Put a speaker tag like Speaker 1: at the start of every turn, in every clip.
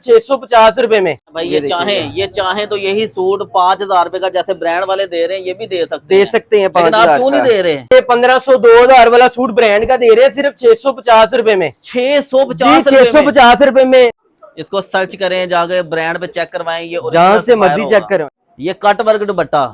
Speaker 1: 650 रुपए में।
Speaker 2: भाई ये चाहे तो यही सूट 5000 रुपए का जैसे ब्रांड वाले दे रहे हैं ये भी दे सकते हैं लेकिन आप क्यों नहीं दे रहे?
Speaker 1: ये 1500-2000 वाला सूट ब्रांड का दे रहे हैं सिर्फ 650 रुपए में।
Speaker 2: 650
Speaker 1: रुपए में।
Speaker 2: इसको सर्च करें जाके, ब्रांड पे चेक करवाएं, ये
Speaker 1: जहां से मर्जी चेक करें।
Speaker 2: ये कट वर्क दुपट्टा।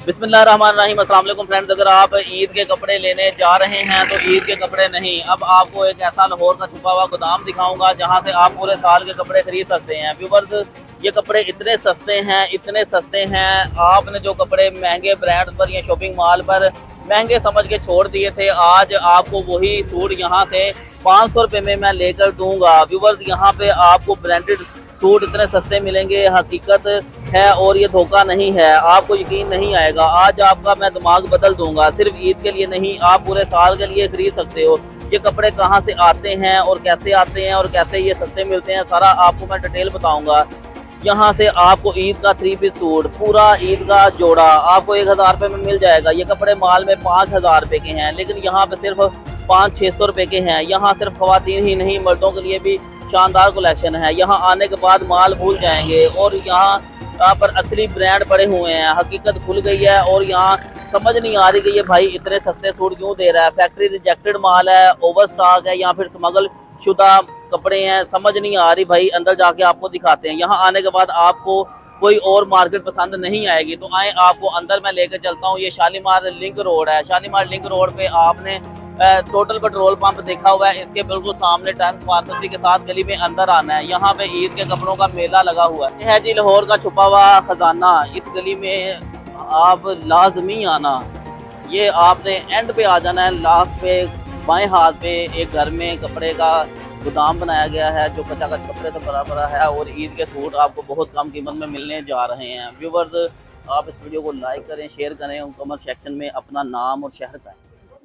Speaker 2: बिस्मिल्लाहिर्रहमानिर्रहीम, अस्सलाम वालेकुम फ्रेंड्स। अगर आप ईद के कपड़े लेने जा रहे हैं तो ईद के कपड़े नहीं, अब आपको एक ऐसा लाहौर का छुपा हुआ गोदाम दिखाऊंगा जहां से आप पूरे साल के कपड़े खरीद सकते हैं। व्यूअर्स, ये कपड़े इतने सस्ते हैं, आपने जो कपड़े महंगे ब्रांड पर या शॉपिंग मॉल पर महंगे समझ के छोड़ दिए थे, आज आपको वही सूट यहाँ से 500 रुपये में मैं लेकर दूंगा। व्यूअर्स, यहाँ पे आपको ब्रांडेड सूट इतने सस्ते मिलेंगे, हकीकत है और ये धोखा नहीं है, आपको यकीन नहीं आएगा। आज आपका मैं दिमाग बदल दूंगा, सिर्फ ईद के लिए नहीं, आप पूरे साल के लिए खरीद सकते हो। ये कपड़े कहाँ से आते हैं और कैसे आते हैं और कैसे ये सस्ते मिलते हैं, सारा आपको मैं डिटेल बताऊंगा। यहाँ से आपको ईद का 3 पीस सूट, पूरा ईद का जोड़ा आपको 1000 रुपये में मिल जाएगा। ये कपड़े माल में 5000 रुपये के हैं, लेकिन यहाँ पे सिर्फ 500-600 रुपये के हैं। यहाँ सिर्फ खवातीन ही नहीं, मर्दों के लिए भी शानदार कलेक्शन है। यहाँ आने के बाद माल भूल जाएंगे और यहाँ पर असली ब्रांड पड़े हुए हैं, हकीकत खुल गई है। और यहाँ समझ नहीं आ रही कि ये भाई इतने सस्ते सूट क्यों दे रहा है। फैक्ट्री रिजेक्टेड माल है, ओवर स्टॉक है या फिर स्मगल शुदा कपड़े हैं, समझ नहीं आ रही भाई। अंदर जाके आपको दिखाते हैं। यहाँ आने के बाद आपको कोई और मार्केट पसंद नहीं आएगी तो आए, आपको अंदर मैं लेकर चलता हूँ। ये शालीमार लिंक रोड है। शालीमार लिंक रोड पे आपने टोटल पेट्रोल पंप देखा हुआ है, इसके बिल्कुल सामने टाइम्स फार्मेसी के साथ गली में अंदर आना है। यहाँ पे ईद के कपड़ों का मेला लगा हुआ है। ये है जी लाहौर का छुपा हुआ खजाना। इस गली में आप लाजमी आना। ये आपने एंड पे आ जाना है, लास्ट पे बाएं हाथ पे एक घर में कपड़े का गोदाम बनाया गया है जो कच्चा कपड़े से भरा भरा है और ईद के सूट आपको बहुत कम कीमत में मिलने जा रहे हैं। व्यूअर्स, आप इस वीडियो को लाइक करें, शेयर करें, कमेंट सेक्शन में अपना नाम और शहर का।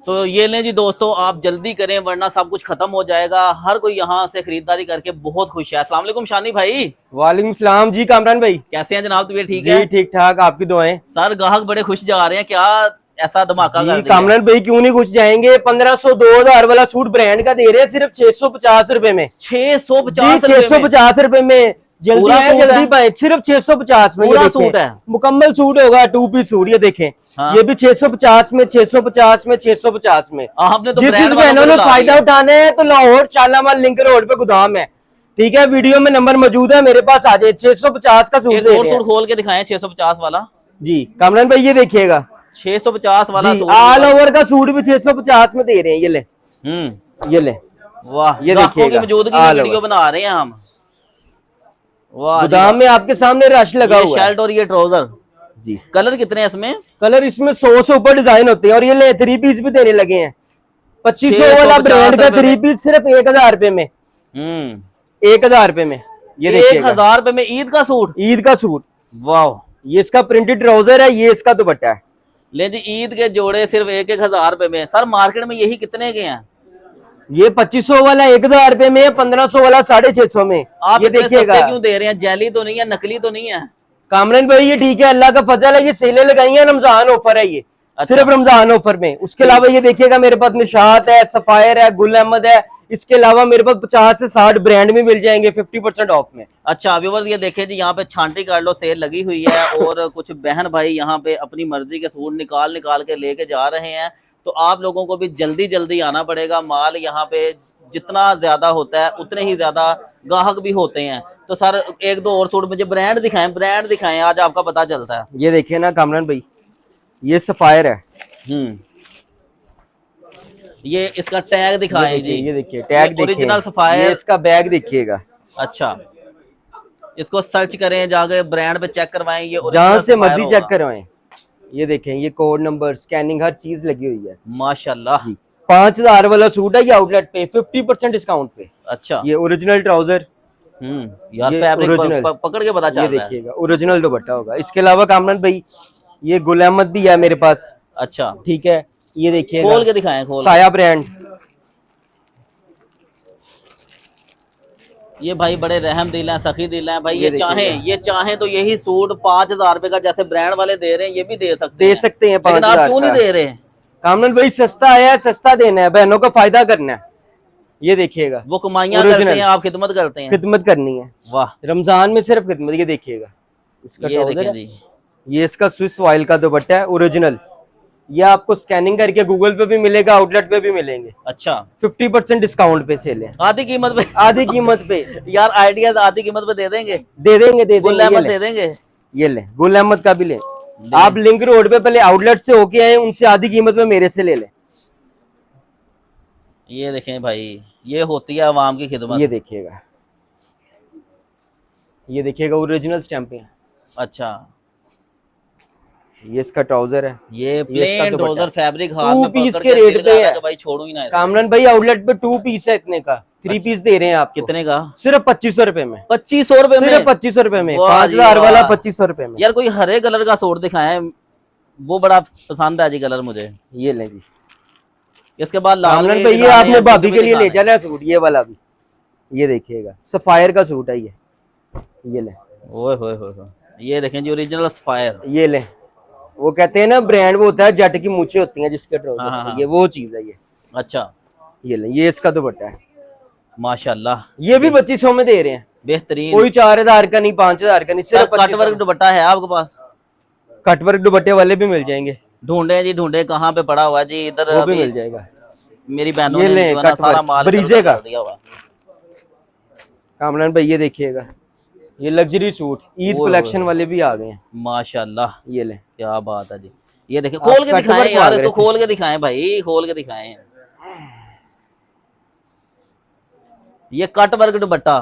Speaker 2: तो ये लें जी दोस्तों, आप जल्दी करें वरना सब कुछ खत्म हो जाएगा। हर कोई यहाँ से खरीदारी करके बहुत खुश है। अस्सलाम वालेकुम शानी भाई।
Speaker 1: वालेकुम सलाम जी कामरान भाई,
Speaker 2: कैसे हैं जनाब? तबीयत ठीक है?
Speaker 1: ठीक ठाक, आपकी दुआएं।
Speaker 2: सर ग्राहक बड़े खुश जा रहे हैं, क्या ऐसा धमाका कर दिया?
Speaker 1: कामरान भाई क्यों नहीं खुश जाएंगे। 1500-2000 वाला सूट ब्रांड का दे रहे हैं सिर्फ 650 रुपए में। 650 रुपए में। जल्दी पाए, सिर्फ 650 में
Speaker 2: पूरा सूट है,
Speaker 1: मुकम्मल सूट होगा, 2 पीस सूट। ये देखें, हाँ। ये भी 650 में, 650 में, 650 में।
Speaker 2: आपने तो
Speaker 1: बहनों ने फायदा उठाना है तो लाहौर शालीमार लिंक रोड पे गोदाम है, ठीक है। वीडियो में नंबर मौजूद है, मेरे पास आ जाए। 650 का सूट
Speaker 2: सूट खोल के दिखाएं। 650 वाला
Speaker 1: जी कामरान भाई, ये देखिएगा
Speaker 2: 650 वाला सूट,
Speaker 1: ऑल ओवर का सूट भी 650 में दे रहे हैं। ये ले, ये ले,
Speaker 2: वाह। ये देखिए मौजूदगी में वीडियो बना रहे हैं हम। वाह,
Speaker 1: गोदाम में आपके सामने रश लगा हुआ है।
Speaker 2: शर्ट और ये ट्राउजर
Speaker 1: जी।
Speaker 2: कलर कितने हैं इसमें?
Speaker 1: कलर इसमें 100 से ऊपर डिजाइन होते हैं। और ये ले 3 पीस भी देने लगे हैं। 2500 वाला ब्रांड का 3 पीस सिर्फ 1000 रुपए में। 1000 रुपए में। ये
Speaker 2: 1000 रुपए में ईद का सूट।
Speaker 1: ईद का सूट,
Speaker 2: वाह।
Speaker 1: ये इसका प्रिंटेड ट्राउजर है, ये इसका दुपट्टा है।
Speaker 2: ले जी, ईद के जोड़े सिर्फ 1000 रुपए में। सर मार्केट में यही कितने के हैं?
Speaker 1: ये 2500 वाला 1000 रुपए में, 1500 वाला 650 में।
Speaker 2: आप ये देखिएगा क्यों दे रहे हैं? जैली तो नहीं है, नकली तो नहीं है?
Speaker 1: कामरान भाई ये ठीक है, अल्लाह का फजल है। ये सेलें लगाई है, रमजान ऑफर है ये। अच्छा। सिर्फ रमजान ऑफर में। उसके अलावा ये देखिएगा मेरे पास निशात है, सफायर है, गुल अहमद है। इसके अलावा मेरे पास 50 से 60 ब्रांड में मिल जाएंगे 50% ऑफ में।
Speaker 2: अच्छा व्यूअर्स, ये देखें जी, यहाँ पे छांटी कर लो सेल लगी हुई है और कुछ बहन भाई यहाँ पे अपनी मर्जी के सूट निकाल के लेके जा रहे हैं। तो आप लोगों को भी जल्दी आना पड़ेगा। माल यहाँ पे जितना ज्यादा होता है उतने ही ज्यादा ग्राहक भी होते हैं। तो सर 1-2 और सूट मुझे ब्रांड दिखाएं, आज आपका पता चलता है।
Speaker 1: ये देखिए ना कामरान भाई, ये सफायर है।
Speaker 2: ये इसका टैग दिखाएं जी।
Speaker 1: ये देखिए टैग,
Speaker 2: ओरिजिनल सफायर।
Speaker 1: इसका बैग देखिएगा।
Speaker 2: अच्छा, इसको सर्च करें जाके, ब्रांड पे चेक करवाएं। ये
Speaker 1: जहां से मर्जी चेक करवाएं। ये देखें, ये कोड नंबर, स्कैनिंग, हर चीज लगी हुई है
Speaker 2: माशाल्लाह जी।
Speaker 1: 5000 वाला सूट है ये आउटलेट पे 50% डिस्काउंट पे।
Speaker 2: अच्छा,
Speaker 1: ये ओरिजिनल ट्राउजर।
Speaker 2: यार फैब्रिक पकड़ के पता चल रहा है।
Speaker 1: देखिएगा ओरिजिनल दुपट्टा होगा। इसके अलावा कामरान भाई ये गुल अहमद भी है मेरे पास।
Speaker 2: अच्छा
Speaker 1: ठीक है, ये देखिए
Speaker 2: खोल के दिखाएं। खोल
Speaker 1: साया ब्रांड।
Speaker 2: ये भाई बड़े रहम दिल हैं, सखी दिल हैं भाई। ये चाहे तो यही सूट 5000 रुपए का जैसे ब्रांड वाले दे रहे हैं ये भी दे सकते हैं। लेकिन आप क्यों नहीं दे रहे?
Speaker 1: कामरान भाई सस्ता आया है, सस्ता देना है, बहनों का फायदा करना है। ये देखिएगा,
Speaker 2: वो कमाइयाँ
Speaker 1: Original।
Speaker 2: करते हैं, आप खिदमत करते हैं।
Speaker 1: खिदमत करनी है
Speaker 2: वाह,
Speaker 1: रमजान में, सिर्फ खिदमत। ये देखिएगा इसका
Speaker 2: ये
Speaker 1: ट्राउजर
Speaker 2: देखें
Speaker 1: है,
Speaker 2: जी।
Speaker 1: ये इसका स्विस ऑयल का दुपट्टा है ओरिजिनल। ये आपको स्कैनिंग करके गूगल पे भी मिलेगा, आउटलेट पे भी मिलेंगे।
Speaker 2: अच्छा,
Speaker 1: 50% डिस्काउंट पे सेल है,
Speaker 2: आधी कीमत पे।
Speaker 1: आधी कीमत पे।
Speaker 2: यार आइडियाज आधी कीमत पे दे देंगे,
Speaker 1: दे देंगे, दे
Speaker 2: गुल
Speaker 1: देंगे। ये
Speaker 2: अहमद
Speaker 1: ले,
Speaker 2: दे देंगे।
Speaker 1: ये ले, गुल अहमद का भी ले। आप लिंक रोड पे पहले आउटलेट से होके आए, उनसे आधी कीमत में मेरे से ले लें।
Speaker 2: ये देखें भाई, ये होती है अवाम की खिदमत।
Speaker 1: ये देखिएगा, ये देखिएगा ओरिजिनल स्टैंप है।
Speaker 2: अच्छा,
Speaker 1: ये इसका ट्राउजर है,
Speaker 2: ये
Speaker 1: इसका
Speaker 2: प्लेन
Speaker 1: दुपट्टा।
Speaker 2: ट्राउजर फैब्रिक हाथ
Speaker 1: 2
Speaker 2: में
Speaker 1: पीस
Speaker 2: पकड़
Speaker 1: के रेट
Speaker 2: दिल
Speaker 1: पे
Speaker 2: कर रहा
Speaker 1: है
Speaker 2: कि भाई छोड़ो ही ना इसको।
Speaker 1: कामरान भाई, आउटलेट पे 2 पीस है इतने का, 3 पीस दे रहे हैं आपको।
Speaker 2: कितने का?
Speaker 1: सिर्फ 2500 रुपए में,
Speaker 2: 2500 रुपए
Speaker 1: सिर्फ
Speaker 2: में?
Speaker 1: 2500 रुपए में।
Speaker 2: वाह जी
Speaker 1: 5000 वाला
Speaker 2: वाह।
Speaker 1: 2500 रुपए में।
Speaker 2: यार कोई हरे कलर का सूट दिखाएं, वो बड़ा पसंद है जी कलर मुझे।
Speaker 1: ये लें जी
Speaker 2: इसके बाद लाल
Speaker 1: कामरान
Speaker 2: भी
Speaker 1: भाई, ये
Speaker 2: दिखाने
Speaker 1: आपने
Speaker 2: हैं,
Speaker 1: भाभी
Speaker 2: पिंक
Speaker 1: के
Speaker 2: भी
Speaker 1: लिए ले
Speaker 2: दिखाने
Speaker 1: जाना है सूट, ये वाला भी। ये देखिएगा सफायर का सूट है ये ले,
Speaker 2: हैं। ओए होए होए होए। ये देखें जी, ओरिजिनल सफायर।
Speaker 1: ये ले। वो कहते हैं ना ब्रांड, वो होता है जट की मूछें होती हैं जिसके
Speaker 2: हाँ,
Speaker 1: ट्राउजर,
Speaker 2: हाँ।
Speaker 1: ये वो चीज है ये।
Speaker 2: अच्छा,
Speaker 1: ये ले, ये इसका दुपट्टा है।
Speaker 2: माशाल्लाह,
Speaker 1: ये भी 2500 में दे रहे हैं,
Speaker 2: बेहतरीन।
Speaker 1: कोई 4000 का नहीं, 5000 का नहीं,
Speaker 2: सर
Speaker 1: सिर्फ
Speaker 2: कट
Speaker 1: 2500
Speaker 2: वर्क दुपट्टा है आपके पास?
Speaker 1: कटवर्क दुपट्टे वाले भी मिल जाएंगे,
Speaker 2: ढूंढे जी, ढूंढे, कहाँ पे पड़ा हुआ है जी? इधर
Speaker 1: वो भी
Speaker 2: अभी
Speaker 1: मिल जाएगा।
Speaker 2: मेरी बहनों
Speaker 1: ये
Speaker 2: ने
Speaker 1: ले,
Speaker 2: जो है ना
Speaker 1: कट
Speaker 2: सारा
Speaker 1: वर्क,
Speaker 2: माल
Speaker 1: ब्रीजे
Speaker 2: इधर-उधर
Speaker 1: का।
Speaker 2: कर दिया हुआ।
Speaker 1: कामरान भाई ये देखिएगा, ये लग्जरी सूट ईद
Speaker 2: ओए
Speaker 1: कलेक्शन
Speaker 2: ओए।
Speaker 1: वाले भी आ गए हैं।
Speaker 2: माशाल्लाह,
Speaker 1: ये ले,
Speaker 2: क्या बात है जी। ये देखिए, खोल के
Speaker 1: कट
Speaker 2: दिखाएं
Speaker 1: वर्क
Speaker 2: यार,
Speaker 1: मांग
Speaker 2: इसको
Speaker 1: रहे थे।
Speaker 2: खोल के दिखाएं भाई, खोल के दिखाएं। ये कट वर्क दुपट्टा,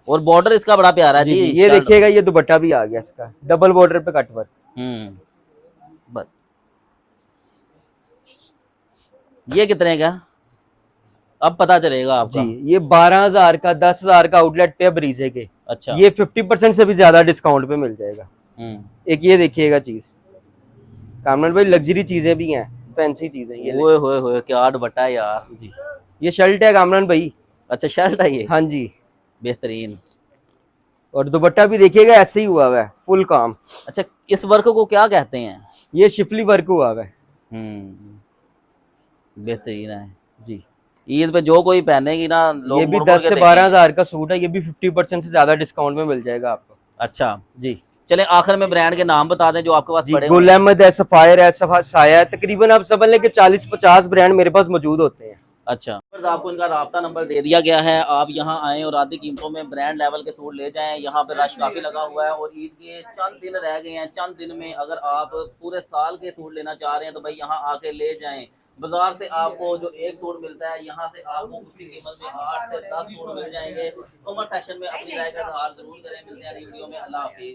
Speaker 2: और बॉर्डर इसका बड़ा प्यारा है
Speaker 1: जी,
Speaker 2: जी।
Speaker 1: जी, ये
Speaker 2: शर्ट।
Speaker 1: देखिएगा, ये दुपट्टा भी आ गया इसका, डबल बॉर्डर पे कट वर्क।
Speaker 2: बस ये कितने का? अब पता चलेगा आपका।
Speaker 1: जी, ये 12000 का, 10000 का आउटलेट पे ब्रीजे के।
Speaker 2: अच्छा।
Speaker 1: ये 50% से भी ज्यादा डिस्काउंट पे मिल जाएगा।
Speaker 2: हम्म।
Speaker 1: एक ये देखिएगा चीज, कामरान भाई लग्जरी चीजें भी हैं, फैंसी चीजें। ये ले।
Speaker 2: ओए होए होए, क्या दुपट्टा है यार।
Speaker 1: जी, ये शर्ट है कामरान भाई।
Speaker 2: अच्छा, शर्ट है ये?
Speaker 1: हाँ जी,
Speaker 2: बेहतरीन।
Speaker 1: और दुपट्टा भी देखिएगा ऐसे ही हुआ हुआ है, फुल काम।
Speaker 2: अच्छा, इस वर्क को क्या कहते हैं?
Speaker 1: ये शिफली वर्क हुआ हुआ है।
Speaker 2: बेहतरीन है
Speaker 1: जी,
Speaker 2: ईद पे जो कोई पहनेगी ना, लोग
Speaker 1: ये भी
Speaker 2: मुड़-मुड़
Speaker 1: 10
Speaker 2: के
Speaker 1: से
Speaker 2: देखेंगे।
Speaker 1: 12000 का सूट है, ये भी 50% से ज्यादा डिस्काउंट में मिल जाएगा आपको।
Speaker 2: अच्छा,
Speaker 1: जी
Speaker 2: चले आखिर में ब्रांड के नाम बता दें जो आपके पास
Speaker 1: जी,
Speaker 2: पड़े
Speaker 1: गुल
Speaker 2: हुए हैं।
Speaker 1: अहमद है, सफायर है, साया है, तकरीबन आप समझ लें कि 40-50 ब्रांड मेरे पास मौजूद होते हैं।
Speaker 2: अच्छा, आपको इनका राब्ता नंबर दे दिया गया है, आप यहाँ आएँ और आधी कीमतों में ब्रांड लेवल के सूट ले जाएं। यहाँ पे रश काफ़ी लगा हुआ है और ईद के चंद दिन रह गए हैं। चंद दिन में अगर आप पूरे साल के सूट लेना चाह रहे हैं तो भाई यहाँ आके ले जाएं। बाजार से आपको जो एक सूट मिलता है, यहाँ से आपको उसी कीमत में 8 से 10 सूट मिल जाएंगे। कमेंट सेक्शन में अपनी राय का इजहार जरूर करें। मिलते हैं अगली वीडियो में। अल्लाह हाफिज़।